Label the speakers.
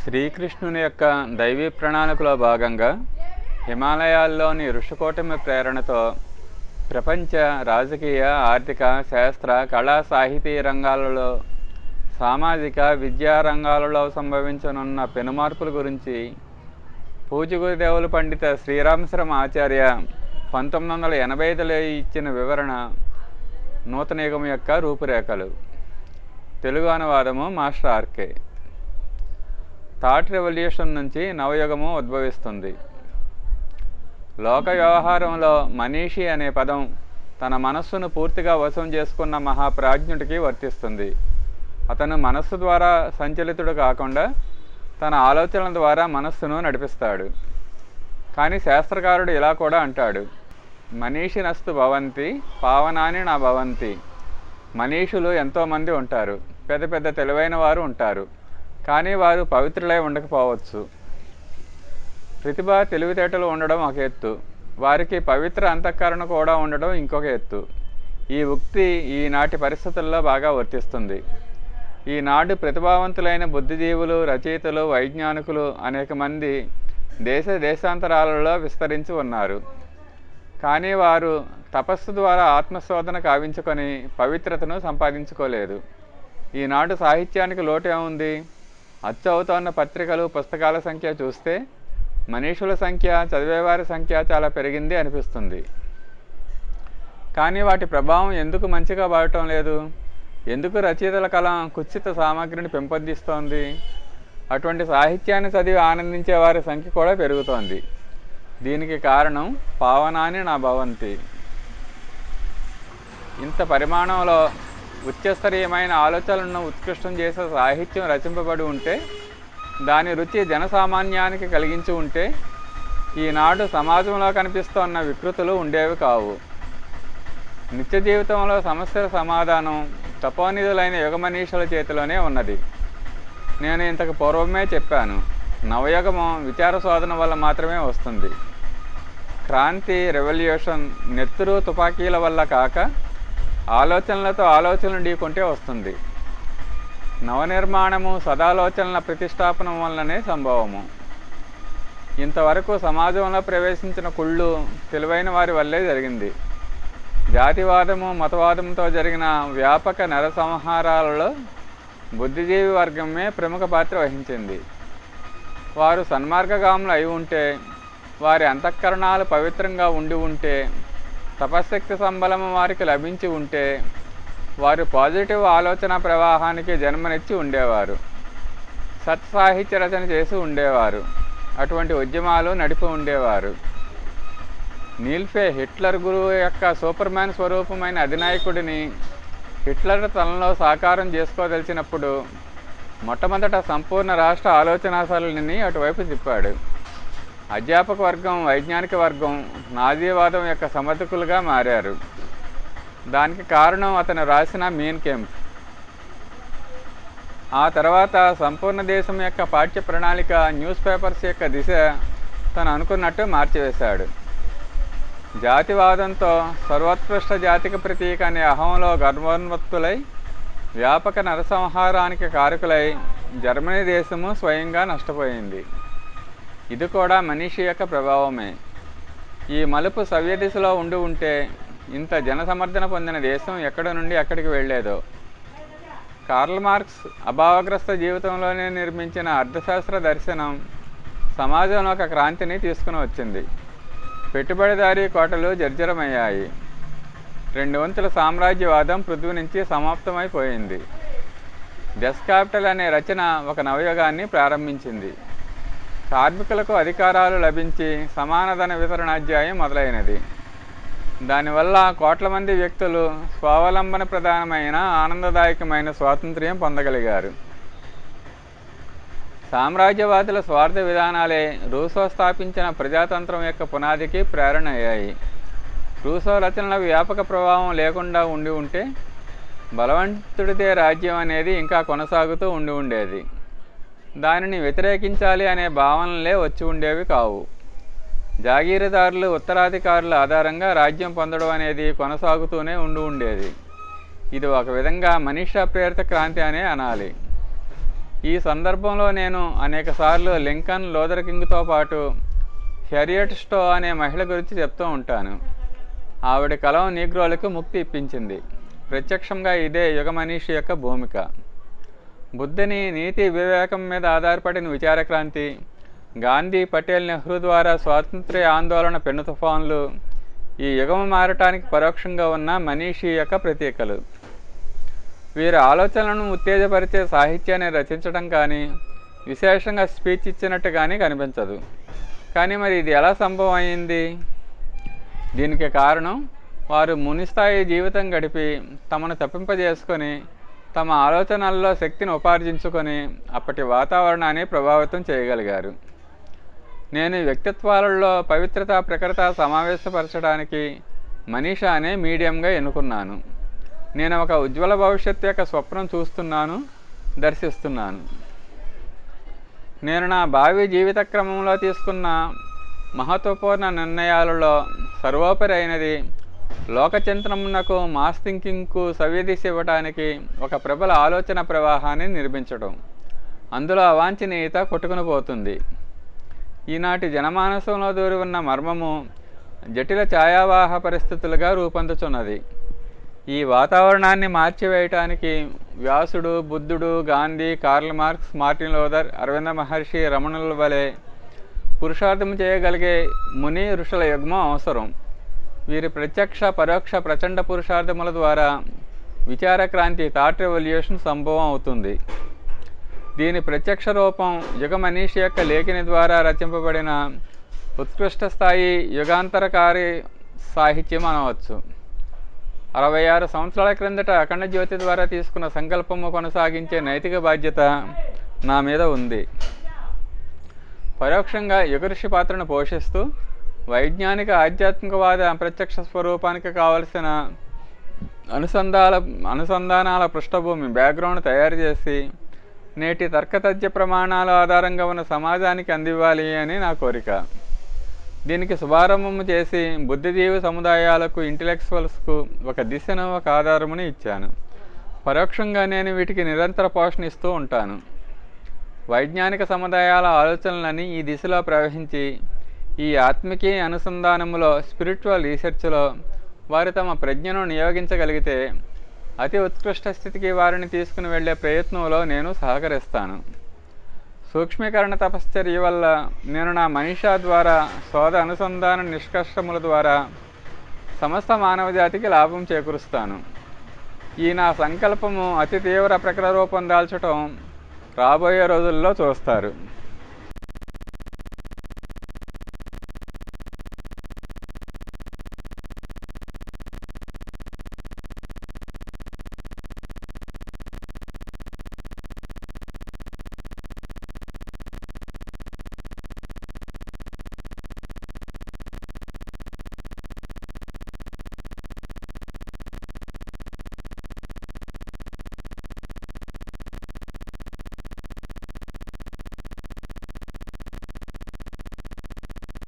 Speaker 1: శ్రీకృష్ణుని యొక్క దైవీ ప్రణాళికలో భాగంగా హిమాలయాల్లోని ఋషికూటమి ప్రేరణతో ప్రపంచ రాజకీయ, ఆర్థిక, శాస్త్ర, కళా, సాహితీ రంగాలలో, సామాజిక, విద్యా రంగాలలో సంభవించనున్న పెనుమార్పుల గురించి పూజ్య గురుదేవులు పండిత శ్రీరామశర్మ ఆచార్య 1985లో ఇచ్చిన వివరణ నూతన యుగం యొక్క రూపురేఖలు. తెలుగు అనువాదము మాస్టర్ ఆర్కే. థాట్ రెవల్యూషన్ నుంచి నవయుగము ఉద్భవిస్తుంది. లోక వ్యవహారంలో మనీషి అనే పదం తన మనస్సును పూర్తిగా వశం చేసుకున్న మహాప్రాజ్ఞుడికి వర్తిస్తుంది. అతను మనస్సు ద్వారా సంచలితుడు కాకుండా తన ఆలోచనల ద్వారా మనస్సును నడిపిస్తాడు. కానీ శాస్త్రకారుడు ఇలా కూడా అంటాడు, మనీషి నస్తు భవంతి పావనాని నా భవంతి. మనీషులు ఎంతోమంది ఉంటారు, పెద్ద పెద్ద తెలివైన వారు ఉంటారు, కానీ వారు పవిత్రులై ఉండకపోవచ్చు. ప్రతిభ, తెలివితేటలు ఉండడం ఒక ఎత్తు, వారికి పవిత్ర అంతఃకరణ కూడా ఉండడం ఇంకొక ఎత్తు. ఈ ఉక్తి ఈనాటి పరిస్థితుల్లో బాగా వర్తిస్తుంది. ఈనాడు ప్రతిభావంతులైన బుద్ధిజీవులు, రచయితలు, వైజ్ఞానికులు అనేక మంది దేశాంతరాలలో విస్తరించి ఉన్నారు. కానీ వారు తపస్సు ద్వారా ఆత్మశోధన కావించుకొని పవిత్రతను సంపాదించుకోలేదు. ఈనాడు సాహిత్యానికి లోటు ఏముంది? అచ్చవుతోన్న పత్రికలు, పుస్తకాల సంఖ్య చూస్తే మనీషుల సంఖ్య, చదివేవారి సంఖ్య చాలా పెరిగింది అనిపిస్తుంది. కానీ వాటి ప్రభావం ఎందుకు మంచిగా బాడటం లేదు? ఎందుకు రచయితల కలం కుత్సిత సామగ్రిని పెంపొందిస్తోంది? అటువంటి సాహిత్యాన్ని చదివి ఆనందించే వారి సంఖ్య కూడా పెరుగుతోంది. దీనికి కారణం పావనాని నా భవంతి. ఇంత పరిమాణంలో ఉచ్చస్తరీయమైన ఆలోచనలను ఉత్కృష్టం చేసే సాహిత్యం రచింపబడి ఉంటే, దాని రుచి జనసామాన్యానికి కలిగించి ఉంటే, ఈనాడు సమాజంలో కనిపిస్తున్న వికృతులు ఉండేవి కావు. నిత్య జీవితంలో సమస్యల సమాధానం తపోనిధులైన యుగమనీషుల చేతిలోనే ఉన్నది. నేను ఇంతకు పూర్వమే చెప్పాను, నవయుగము విచార శోధన వల్ల మాత్రమే వస్తుంది. క్రాంతి, రెవల్యూషన్ నెత్తురు, తుపాకీల వల్ల కాక ఆలోచనలతో ఆలోచనలు ఢీకొంటే వస్తుంది. నవనిర్మాణము సదాలోచనల ప్రతిష్టాపనం వల్లనే సంభవము. ఇంతవరకు సమాజంలో ప్రవేశించిన కుళ్ళు తెలివైన వారి వల్లే జరిగింది. జాతివాదము, మతవాదంతో జరిగిన వ్యాపక నరసంహారాలలో బుద్ధిజీవి వర్గమే ప్రముఖ పాత్ర వహించింది. వారు సన్మార్గగాములు అయి ఉంటే, వారి అంతఃకరణాలు పవిత్రంగా ఉండి ఉంటే, తపశ్శక్తి సంబలము వారికి లభించి ఉంటే, వారు పాజిటివ్ ఆలోచన ప్రవాహానికి జన్మనిచ్చి ఉండేవారు. సత్సాహిత్య రచన చేసి ఉండేవారు. అటువంటి ఉద్యమాలు నడిపి ఉండేవారు. నీల్ఫే హిట్లర్ గురువు యొక్క సూపర్మ్యాన్ స్వరూపమైన అధినాయకుడిని హిట్లర్ తనలో సాకారం చేసుకోదలిచినప్పుడు మొట్టమొదట సంపూర్ణ రాష్ట్ర ఆలోచనాశైలిని అటువైపు తిప్పాడు. అధ్యాపక వర్గం, వైజ్ఞానిక వర్గం నాజీవాదం యొక్క సమర్థకులుగా మారారు. దానికి కారణం అతను రాసిన మీన్ కెంప్. ఆ తర్వాత సంపూర్ణ దేశం యొక్క పాఠ్య ప్రణాళిక, న్యూస్ పేపర్స్ యొక్క దిశ తను అనుకున్నట్టు మార్చివేశాడు. జాతివాదంతో సర్వోత్కృష్ట జాతికి ప్రతీక అనే అహంలో గర్వోన్మత్తులై వ్యాపక నరసంహారానికి కారకులై జర్మనీ దేశము స్వయంగా నష్టపోయింది. ఇది కూడా మనీషి యొక్క ప్రభావమే. ఈ మలుపు సవ్య దిశలో ఉండి ఉంటే ఇంత జనసమర్థన పొందిన దేశం ఎక్కడి నుండి ఎక్కడికి వెళ్ళేదో. కార్ల్ మార్క్స్ అభావగ్రస్త జీవితంలోనే నిర్మించిన అర్థశాస్త్ర దర్శనం సమాజంలో ఒక క్రాంతిని తీసుకుని వచ్చింది. పెట్టుబడిదారీ కోటలు జర్జరమయ్యాయి. 2 వంతుల సామ్రాజ్యవాదం పృథ్వీ నుంచి సమాప్తమైపోయింది. డెస్ క్యాపిటల్ అనే రచన ఒక నవయుగాన్ని ప్రారంభించింది. కార్మికులకు అధికారాలు లభించి సమానధన వితరణాధ్యాయం మొదలైనది. దానివల్ల కోట్ల మంది వ్యక్తులు స్వావలంబన ప్రధానమైన ఆనందదాయకమైన స్వాతంత్ర్యం పొందగలిగారు. సామ్రాజ్యవాదుల స్వార్థ విధానాలే రూసో స్థాపించిన ప్రజాతంత్రం యొక్క పునాదికి ప్రేరణ అయ్యాయి. రూసో రచనల వ్యాపక ప్రభావం లేకుండా ఉండి ఉంటే బలవంతుడిదే రాజ్యం అనేది ఇంకా కొనసాగుతూ ఉండి ఉండేది. దానిని వ్యతిరేకించాలి అనే భావనలే వచ్చి ఉండేవి కావు. జాగీరుదారులు, ఉత్తరాధికారుల ఆధారంగా రాజ్యం పొందడం అనేది కొనసాగుతూనే ఉండి ఉండేది. ఇది ఒక విధంగా మనీషా ప్రేరిత క్రాంతి అనే అనాలి. ఈ సందర్భంలో నేను అనేకసార్లు లింకన్ లూథర్ కింగ్తో పాటు హ్యారియట్ స్టో అనే మహిళ గురించి చెప్తూ ఉంటాను. ఆవిడ కలం నీగ్రోలకు ముక్తి ఇప్పించింది. ప్రత్యక్షంగా ఇదే యుగమనీషి యొక్క భూమిక. బుద్ధుని నీతి వివేకం మీద ఆధారపడిన విచారక్రాంతి, గాంధీ, పటేల్, నెహ్రూ ద్వారా స్వాతంత్ర్య ఆందోళన పెను తుఫాన్లు ఈ యుగము మారటానికి పరోక్షంగా ఉన్న మనీషి యొక్క ప్రతీకలు. వీరి ఆలోచనలను ఉత్తేజపరిచే సాహిత్యాన్ని రచించడం కానీ, విశేషంగా స్పీచ్ ఇచ్చినట్టు కానీ కనిపించదు. కానీ మరి ఇది ఎలా సంభవం అయింది? దీనికి కారణం వారు మునిస్థాయి జీవితం గడిపి తమను తప్పింపజేసుకొని తమ ఆలోచనల్లో శక్తిని ఉపార్జించుకొని అప్పటి వాతావరణాన్ని ప్రభావితం చేయగలిగారు. నేను వ్యక్తిత్వాలలో పవిత్రత, ప్రఖరత సమావేశపరచడానికి మనీషా అనే మీడియంగా ఎన్నుకున్నాను. నేను ఒక ఉజ్వల భవిష్యత్తు యొక్క స్వప్నం చూస్తున్నాను, దర్శిస్తున్నాను. నేను నా భావి జీవిత క్రమంలో తీసుకున్న మహత్వపూర్ణ నిర్ణయాలలో సర్వోపరి అయినది లోకచింతనమునకు, మాస్ థింకింగ్కు సవ్యదిశ ఇవ్వడానికి ఒక ప్రబల ఆలోచన ప్రవాహాన్ని నిర్మించడం. అందులో అవాంఛనీయత కొట్టుకుని పోతుంది. ఈనాటి జనమానసంలో దూరి ఉన్న మర్మము జటిల ఛాయావాహ పరిస్థితులుగా రూపొందుతున్నది. ఈ వాతావరణాన్ని మార్చివేయటానికి వ్యాసుడు, బుద్ధుడు, Gandhi, Karl Marx, Martin Luther, Aravinda Maharshi, రమణుల వలె పురుషార్థం చేయగలిగే ముని ఋషుల యుగ్మం అవసరం. వీరి ప్రత్యక్ష, పరోక్ష, ప్రచండ పురుషార్థముల ద్వారా విచారక్రాంతి, థాట్ రెవల్యూషన్ సంభవం అవుతుంది. దీని ప్రత్యక్ష రూపం యుగమనీషి యొక్క లేఖిని ద్వారా రచింపబడిన ఉత్కృష్ట స్థాయి యుగాంతరకారి సాహిత్యం అనవచ్చు. 66 సంవత్సరాల క్రిందట అఖండ జ్యోతి ద్వారా తీసుకున్న సంకల్పము కొనసాగించే నైతిక బాధ్యత నా మీద ఉంది. పరోక్షంగా యుగఋషి పాత్రను పోషిస్తూ వైజ్ఞానిక, ఆధ్యాత్మికవాద ప్రత్యక్ష స్వరూపానికి కావలసిన అనుసంధానాల పృష్ఠభూమి, బ్యాక్గ్రౌండ్ తయారు చేసి నేటి తర్కతథ్య ప్రమాణాల ఆధారంగా ఉన్న సమాజానికి అందివ్వాలి అని నా కోరిక. దీనికి శుభారంభము చేసి బుద్ధిజీవి సముదాయాలకు, ఇంటలెక్చువల్స్కు ఒక దిశను, ఒక ఆధారమును ఇచ్చాను. పరోక్షంగా నేను వీటికి నిరంతర పోషణ ఇస్తూ ఉంటాను. వైజ్ఞానిక సముదాయాల ఆలోచనలని ఈ దిశలో ప్రవహించి ఈ ఆత్మికీ అనుసంధానములో, స్పిరిచువల్ రీసెర్చ్లో వారు తమ ప్రజ్ఞను నియోగించగలిగితే అతి ఉత్కృష్ట స్థితికి వారిని తీసుకుని వెళ్లే ప్రయత్నంలో నేను సహకరిస్తాను. సూక్ష్మీకరణ తపశ్చర్య వల్ల నేను నా మనీషా ద్వారా, శోధ అనుసంధాన నిష్కర్షముల ద్వారా సమస్త మానవజాతికి లాభం చేకూరుస్తాను. ఈ నా సంకల్పము అతి తీవ్ర ప్రకట రూపం దాల్చటం రాబోయే రోజుల్లో చూస్తారు.